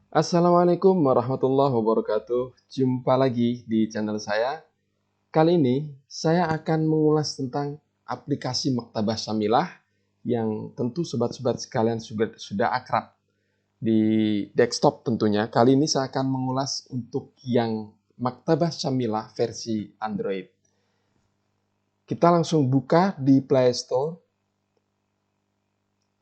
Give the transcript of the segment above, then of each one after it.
Assalamualaikum warahmatullahi wabarakatuh. Jumpa lagi di channel saya. Kali ini saya akan mengulas tentang aplikasi Maktabah Syamilah yang tentu sobat-sobat sekalian sudah akrab di desktop tentunya. Kali ini saya akan mengulas untuk yang Maktabah Syamilah versi Android. Kita langsung buka di Play Store.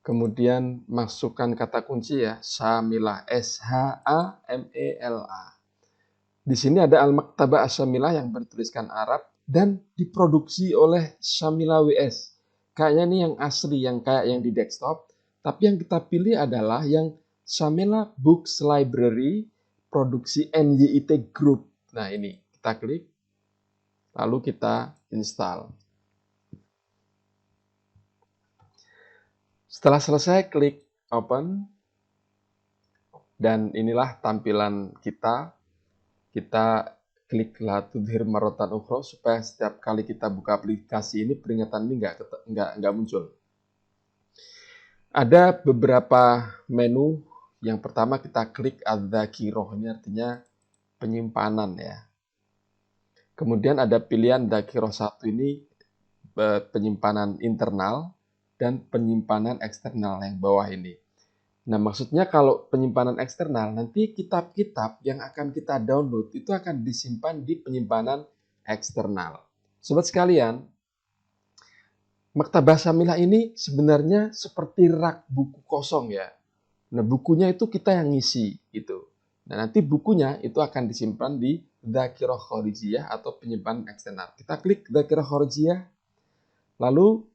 Kemudian masukkan kata kunci ya, Syamilah, Shamela. Di sini ada Al-Maktabah Asy-Syamilah yang bertuliskan Arab dan diproduksi oleh Syamilah WS. Kayaknya ini yang asli, yang kayak yang di desktop. Tapi yang kita pilih adalah yang Syamilah Books Library produksi NYIT Group. Nah ini, kita klik, lalu kita install. Setelah selesai, klik Open. Dan inilah tampilan kita. Kita klik La tudhir marratan ukhra supaya setiap kali kita buka aplikasi ini peringatan ini nggak muncul. Ada beberapa menu. Yang pertama kita klik Adz-Dzakirah, ini artinya penyimpanan ya. Kemudian ada pilihan Dzakirah 1 ini penyimpanan internal dan penyimpanan eksternal yang bawah ini. Nah, maksudnya kalau penyimpanan eksternal, nanti kitab-kitab yang akan kita download itu akan disimpan di penyimpanan eksternal. Sobat sekalian, Maktabah Syamilah ini sebenarnya seperti rak buku kosong ya. Nah, bukunya itu kita yang ngisi gitu. Nah, nanti bukunya itu akan disimpan di Dzakirah Khorijiyah atau penyimpanan eksternal. Kita klik Dzakirah Khorijiyah, lalu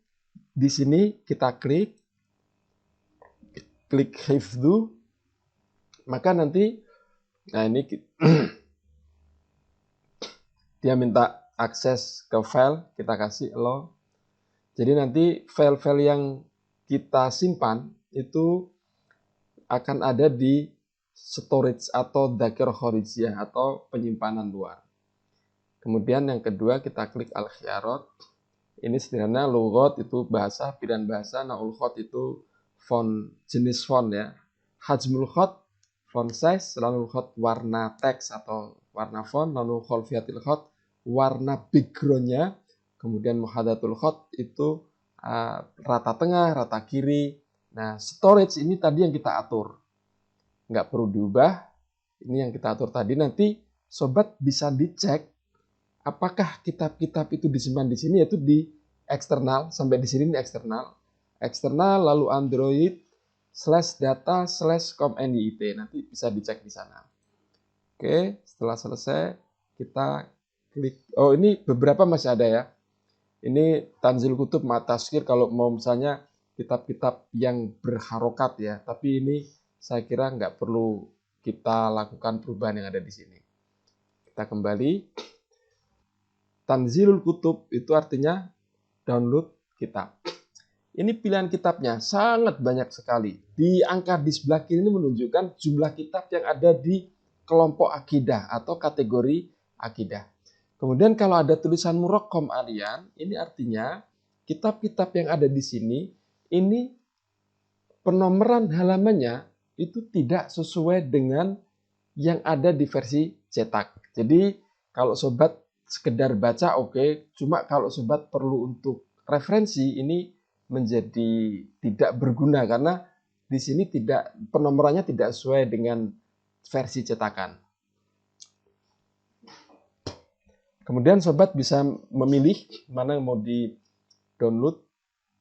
di sini kita klik Hifdzu, maka nanti nah ini dia minta akses ke file, kita kasih allow. Jadi nanti file-file yang kita simpan itu akan ada di storage atau Dzakirah Khorijiyah atau penyimpanan luar. Kemudian yang kedua kita klik al-khiyarat. Ini sederhana, lughat itu bahasa, pilihan bahasa, naul khat itu font, jenis font ya. Hajmul khat, font size, lanul khat warna teks atau warna font, lalu khalfiyatil khat warna backgroundnya, kemudian muhadatul khat itu rata tengah, rata kiri. Nah, storage ini tadi yang kita atur. Nggak perlu diubah, ini yang kita atur tadi. Nanti sobat bisa dicek apakah kitab-kitab itu disimpan di sini, yaitu di eksternal, sampai di sini di eksternal. Eksternal, lalu Android, /data/com/nyit. Nanti bisa dicek di sana. Oke, setelah selesai, kita klik. Oh, ini beberapa masih ada ya. Ini Tanzil Kutub Mataskir kalau mau misalnya kitab-kitab yang berharokat ya. Tapi ini saya kira nggak perlu kita lakukan perubahan yang ada di sini. Kita kembali. Tanzilul Kutub itu artinya download kitab. Ini pilihan kitabnya sangat banyak sekali. Di angka di sebelah kiri ini menunjukkan jumlah kitab yang ada di kelompok akidah atau kategori akidah. Kemudian kalau ada tulisan Muraqqam Alian, ini artinya kitab-kitab yang ada di sini, ini penomoran halamannya itu tidak sesuai dengan yang ada di versi cetak. Jadi kalau sobat sekedar baca oke, cuma kalau sobat perlu untuk referensi ini menjadi tidak berguna karena di sini tidak penomorannya tidak sesuai dengan versi cetakan. Kemudian sobat bisa memilih mana yang mau di-download.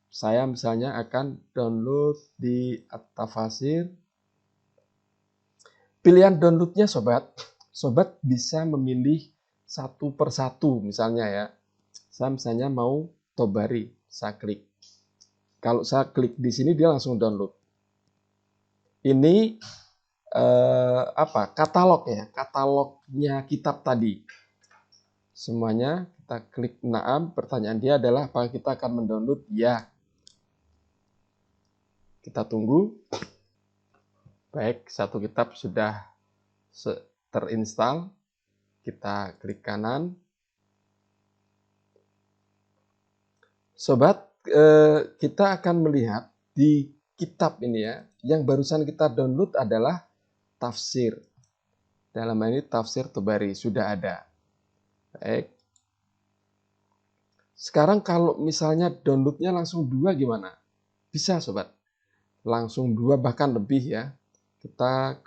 Saya misalnya akan download di At-Tafasir. Pilihan downloadnya sobat bisa memilih satu persatu misalnya ya. Saya misalnya mau Tobari, saya klik. Kalau saya klik di sini dia langsung download. Ini katalog ya, katalognya kitab tadi. Semuanya kita klik na'am. Pertanyaan dia adalah apakah kita akan mendownload? Ya. Kita tunggu. Baik, satu kitab sudah terinstall. Kita klik kanan. Sobat, kita akan melihat di kitab ini ya, yang barusan kita download adalah tafsir. Dalam hal ini tafsir Tabari sudah ada. Baik. Sekarang kalau misalnya downloadnya langsung 2 gimana? Bisa sobat. Langsung 2 bahkan lebih ya. Kita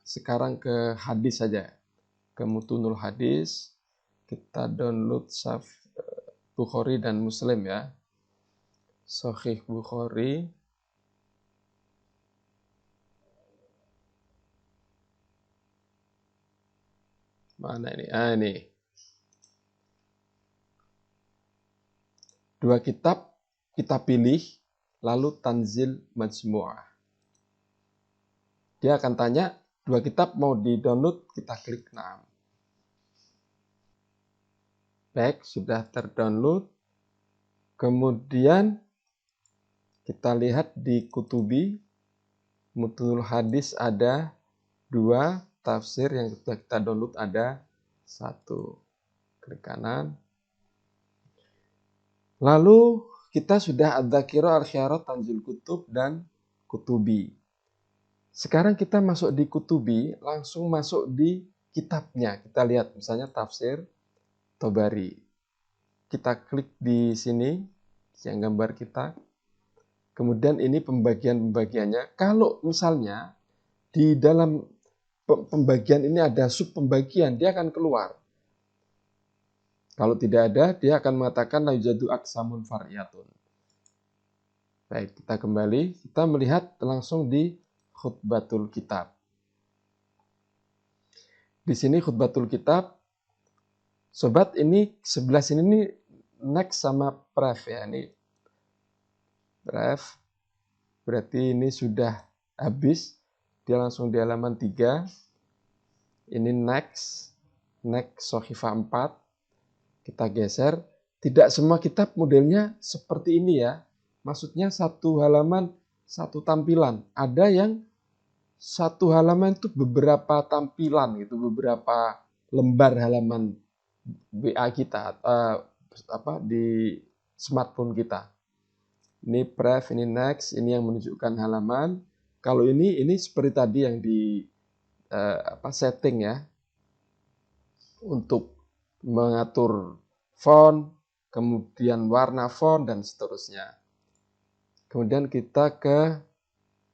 sekarang ke hadis saja. Ke Mutunul Hadis. Kita download Bukhari dan Muslim ya. Sahih Bukhari. Mana ini? Ini. 2 kitab kita pilih, lalu Tanzil Majmu'ah. Dia akan tanya, 2 kitab mau di-download, kita klik na'am. Baik, sudah terdownload. Kemudian kita lihat di Kutubi, Mutunul Hadis ada 2, tafsir yang sudah kita download ada 1. Klik kanan. Lalu kita sudah Adzakira Al-Khyarat Tanzil Kutub dan Kutubi. Sekarang kita masuk di Kutubi, langsung masuk di kitabnya. Kita lihat misalnya tafsir Tabari. Kita klik di sini, yang gambar kita. Kemudian ini pembagian-pembagiannya. Kalau misalnya di dalam pembagian ini ada sub pembagian, dia akan keluar. Kalau tidak ada, dia akan mengatakan la yujadu aqsamun far'iyatun. Baik, kita kembali. Kita melihat langsung di khutbatul kitab. Di sini khutbatul kitab. Sobat, ini sebelah sini nih next sama pref ya. Ini pref. Berarti ini sudah habis. Dia langsung di halaman 3. Ini next. Next Sohifah 4. Kita geser. Tidak semua kitab modelnya seperti ini ya. Maksudnya satu halaman, satu tampilan. Ada yang satu halaman itu beberapa tampilan gitu, beberapa lembar halaman WA kita, di smartphone kita. Ini pref, ini next, ini yang menunjukkan halaman. Kalau ini seperti tadi yang di setting ya, untuk mengatur font, kemudian warna font dan seterusnya. Kemudian kita ke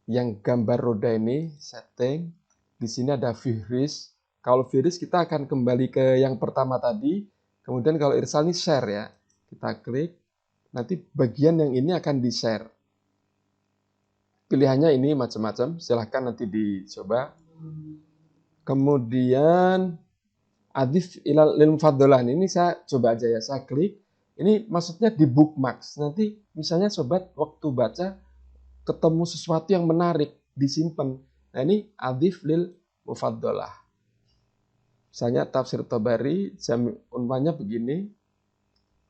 yang gambar roda ini, setting. Di sini ada Fihris. Kalau Fihris kita akan kembali ke yang pertama tadi. Kemudian kalau Irsal ini share ya. Kita klik. Nanti bagian yang ini akan di-share. Pilihannya ini macam-macam. Silahkan nanti dicoba. Kemudian Adif ilal lil mufaddolah. Ini saya coba aja ya. Saya klik. Ini maksudnya di bookmarks. Nanti misalnya sobat waktu baca ketemu sesuatu yang menarik, disimpan. Nah ini Adif lil mufaddolah. Misalnya tafsir Tabari, unwannya begini.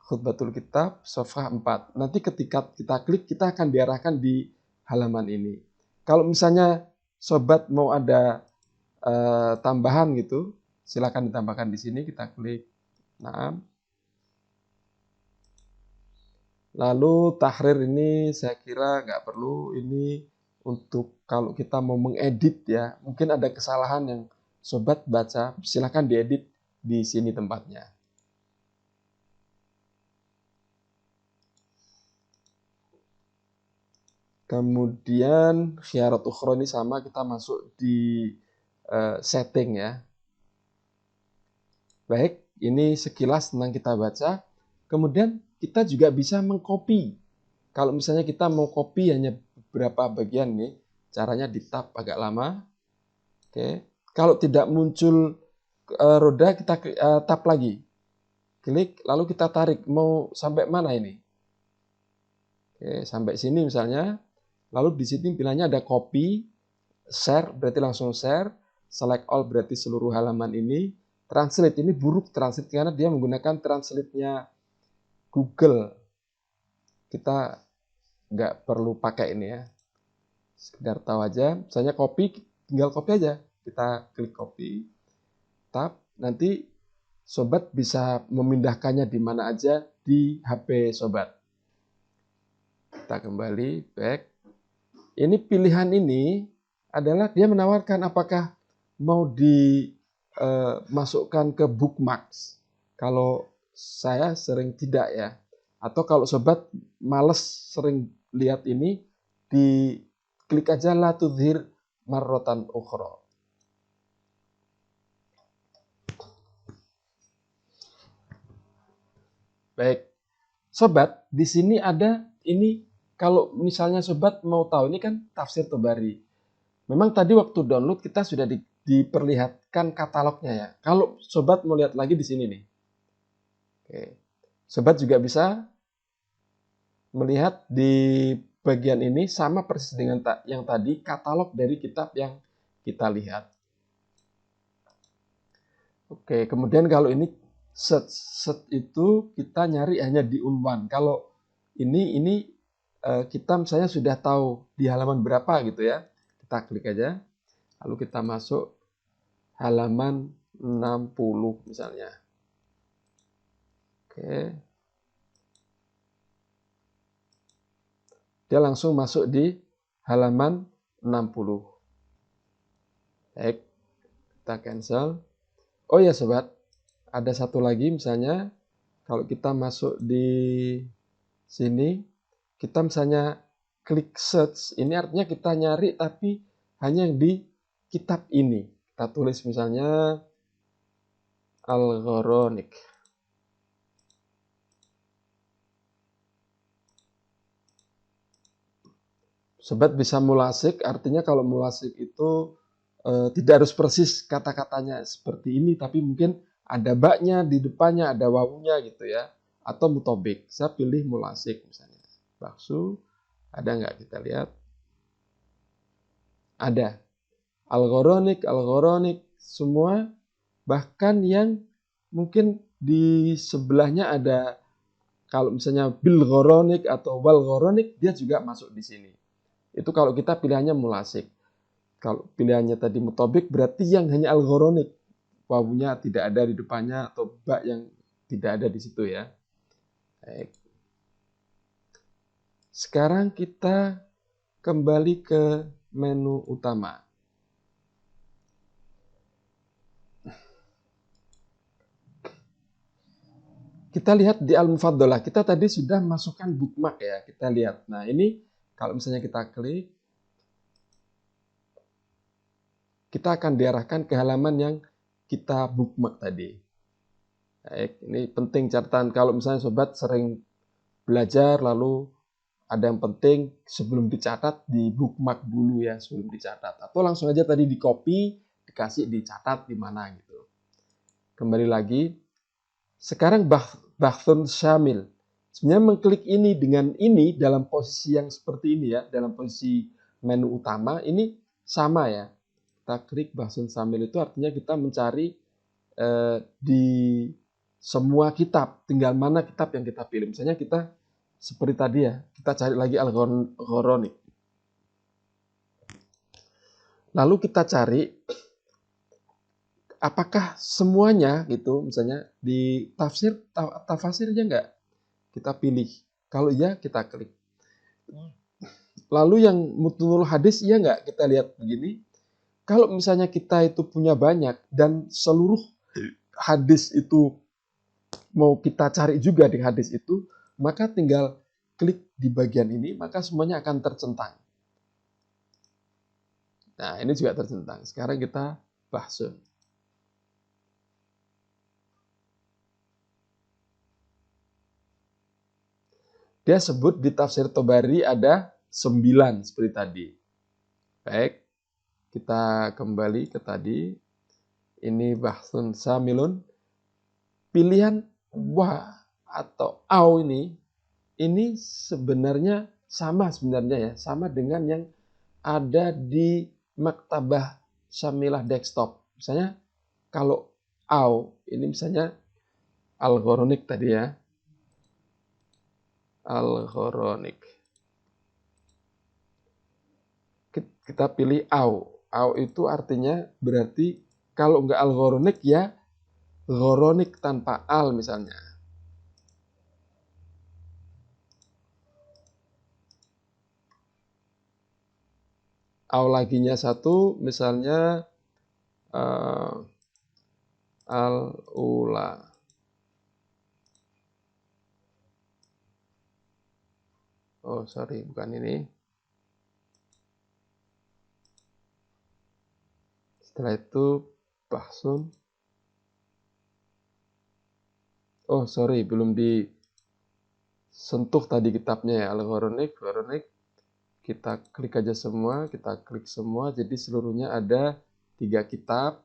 Khutbatul Kitab, Safhah 4. Nanti ketika kita klik, kita akan diarahkan di halaman ini. Kalau misalnya sobat mau ada tambahan gitu, silakan ditambahkan di sini. Kita klik. Nah, lalu tahrir ini saya kira nggak perlu. Ini untuk kalau kita mau mengedit ya, mungkin ada kesalahan yang sobat baca, silakan diedit di sini tempatnya. Kemudian khiyarat ukhra ini sama, kita masuk di setting ya. Baik, ini sekilas tentang kita baca. Kemudian kita juga bisa mengcopy. Kalau misalnya kita mau copy hanya beberapa bagian nih, caranya di tab agak lama. Oke. Kalau tidak muncul roda, kita tab lagi. Klik, lalu kita tarik. Mau sampai mana ini? Oke, sampai sini misalnya. Lalu di sini pilihannya ada copy, share, berarti langsung share. Select all, berarti seluruh halaman ini. Translate, ini buruk translate karena dia menggunakan translate-nya Google. Kita nggak perlu pakai ini ya. Sekedar tahu aja. Misalnya copy, tinggal copy aja. Kita klik copy, tab. Nanti sobat bisa memindahkannya di mana aja di HP sobat. Kita kembali, back. Ini pilihan ini adalah dia menawarkan apakah mau dimasukkan ke bookmarks. Kalau saya sering tidak ya. Atau kalau sobat males sering lihat ini, diklik aja la tudhir marrotan ukhra. Baik, sobat, di sini ada ini, kalau misalnya sobat mau tahu, ini kan tafsir Tobari. Memang tadi waktu download kita sudah diperlihatkan katalognya ya. Kalau sobat mau lihat lagi di sini nih. Oke. Sobat juga bisa melihat di bagian ini sama persis dengan yang tadi, katalog dari kitab yang kita lihat. Oke, kemudian kalau ini set itu kita nyari hanya di unwan. Kalau ini kita misalnya sudah tahu di halaman berapa gitu ya. Kita klik aja. Lalu kita masuk halaman 60 misalnya. Oke. Dia langsung masuk di halaman 60. Baik, kita cancel. Oh ya sobat, ada satu lagi misalnya, kalau kita masuk di sini, kita misalnya klik search, ini artinya kita nyari tapi hanya di kitab ini. Kita tulis misalnya Al-Ghoronik. Sobat bisa mulasik, artinya kalau mulasik itu tidak harus persis kata-katanya seperti ini, tapi mungkin ada baknya di depannya, ada wawunya gitu ya. Atau mutobik, saya pilih mulasik misalnya. Baksu, ada nggak kita lihat? Ada. Al-Ghoronik, semua. Bahkan yang mungkin di sebelahnya ada, kalau misalnya Bil Ghoronik atau Wal Ghoronik, dia juga masuk di sini. Itu kalau kita pilihannya mulasik. Kalau pilihannya tadi mutobik, berarti yang hanya al-ghoronik. Wawunya tidak ada di depannya atau bak yang tidak ada di situ ya. Baik. Sekarang kita kembali ke menu utama. Kita lihat di Al-Mufaddalah. Kita tadi sudah masukkan bookmark ya. Kita lihat. Nah ini kalau misalnya kita klik, kita akan diarahkan ke halaman yang kita bookmark tadi. Baik, ini penting catatan kalau misalnya sobat sering belajar lalu ada yang penting sebelum dicatat di bookmark dulu ya sebelum dicatat, atau langsung aja tadi di copy dikasih dicatat di mana gitu. Kembali lagi, sekarang bahthun syamil. Sebenarnya mengklik ini dengan ini dalam posisi yang seperti ini ya, dalam posisi menu utama ini sama ya. Kita klik bahthun syamil itu artinya kita mencari di semua kitab, tinggal mana kitab yang kita pilih. Misalnya kita seperti tadi ya, kita cari lagi Al-Ghoronik. Lalu kita cari apakah semuanya gitu, misalnya di tafsirnya enggak? Kita pilih. Kalau iya, kita klik. Lalu yang mutnul hadis iya enggak? Kita lihat begini. Kalau misalnya kita itu punya banyak dan seluruh hadis itu mau kita cari juga di hadis itu, maka tinggal klik di bagian ini, maka semuanya akan tercentang. Nah, ini juga tercentang. Sekarang kita bahsun. Dia sebut di tafsir Tobari ada 9 seperti tadi. Baik, kita kembali ke tadi. Ini bahsun samilun. Pilihan wa atau au ini sebenarnya sama ya, sama dengan yang ada di maktabah Syamilah desktop. Misalnya kalau au ini misalnya Al-Ghoronik tadi ya. Al-Ghoronik. Kita pilih au. Au itu artinya berarti kalau enggak Al-Ghoronik ya Ghoronik tanpa al misalnya. Aulaginya 1, misalnya al-ula. Oh, sorry, bukan ini. Setelah itu bahsun. Oh, sorry, belum disentuh tadi kitabnya ya. Al-Ghoronik. Kita klik aja semua, kita klik semua. Jadi seluruhnya ada 3 kitab.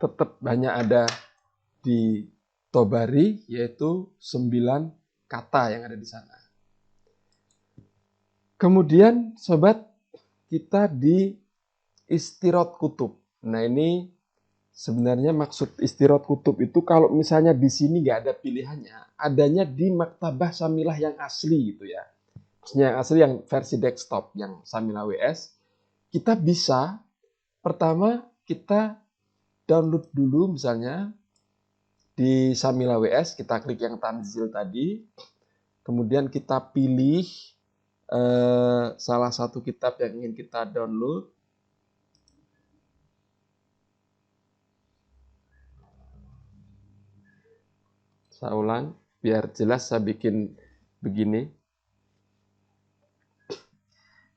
Tetap banyak ada di Tobari, yaitu 9 kata yang ada di sana. Kemudian, sobat, kita di Istirot Kutub. Nah, ini sebenarnya maksud Istirot Kutub itu kalau misalnya di sini nggak ada pilihannya, adanya di Maktabah Samilah yang asli gitu ya. Maksudnya yang asli, yang versi desktop, yang Samilah WS. Kita bisa, pertama kita download dulu misalnya di Samilah WS, kita klik yang Tanzil tadi, kemudian kita pilih salah satu kitab yang ingin kita download. Saya ulang, biar jelas saya bikin begini.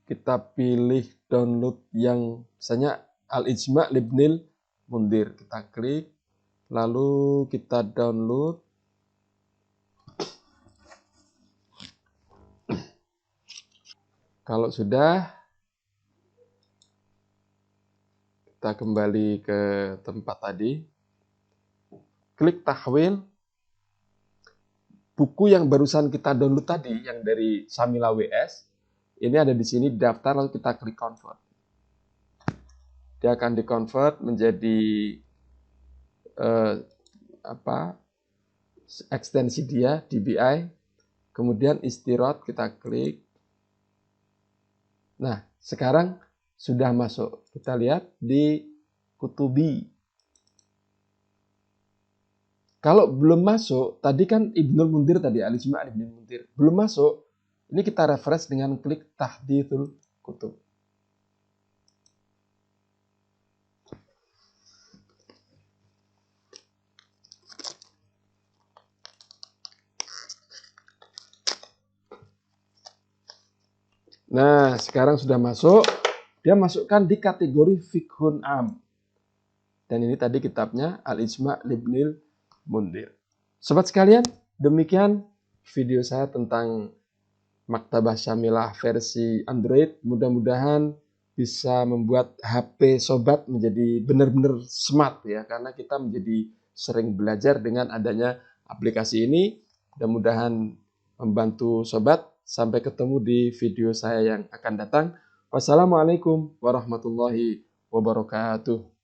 Kita pilih download yang misalnya Al-Ijma' Libnil Mundir. Kita klik, lalu kita download. Kalau sudah, kita kembali ke tempat tadi. Klik tahwil. Buku yang barusan kita download tadi, yang dari Samilah WS, ini ada di sini daftar, lalu kita klik convert. Dia akan di-convert menjadi ekstensi dia, DBI. Kemudian Istirot, kita klik. Nah, sekarang sudah masuk. Kita lihat di Kutubi. Kalau belum masuk, tadi kan Ibnul Mundir tadi, Al-Ijma' Ibnul Mundir. Belum masuk, ini kita refresh dengan klik Tahditsul Kutub. Nah, sekarang sudah masuk. Dia masukkan di kategori Fiqhun Am. Dan ini tadi kitabnya Al-Ijma' Ibnul Mundir. Sobat sekalian, demikian video saya tentang Maktabah Syamilah versi Android. Mudah-mudahan bisa membuat HP sobat menjadi benar-benar smart ya, karena kita menjadi sering belajar dengan adanya aplikasi ini. Mudah-mudahan membantu sobat. Sampai ketemu di video saya yang akan datang. Wassalamualaikum warahmatullahi wabarakatuh.